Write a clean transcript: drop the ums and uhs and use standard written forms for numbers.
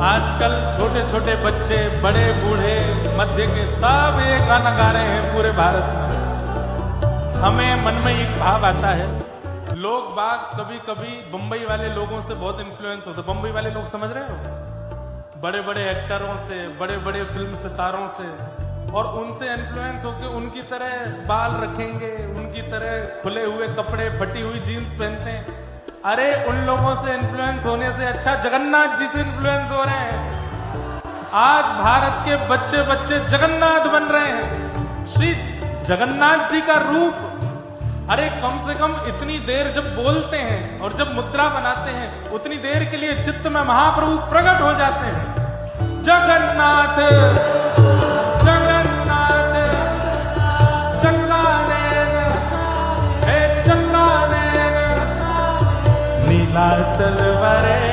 आजकल छोटे छोटे बच्चे, बड़े बूढ़े, मध्य के सब ये गाना गा रहे हैं पूरे भारत में। हमें मन में एक भाव आता है, लोग बाग कभी कभी बंबई वाले लोगों से बहुत इन्फ्लुएंस होते। बंबई वाले लोग समझ रहे हो, बड़े बड़े एक्टरों से, बड़े बड़े फिल्म सितारों से, और उनसे इन्फ्लुएंस होकर उनकी तरह बाल रखेंगे, उनकी तरह खुले हुए कपड़े, फटी हुई जीन्स पहनते हैं। अरे उन लोगों से इन्फ्लुएंस होने से अच्छा जगन्नाथ जी से इन्फ्लुएंस हो रहे हैं। आज भारत के बच्चे बच्चे जगन्नाथ बन रहे हैं, श्री जगन्नाथ जी का रूप। अरे कम से कम इतनी देर जब बोलते हैं और जब मुद्रा बनाते हैं, उतनी देर के लिए चित्त में महाप्रभु प्रकट हो जाते हैं। जगन्नाथ जगन्नाथ चंगानैन, हे चंगानैन, नीलाचल वरे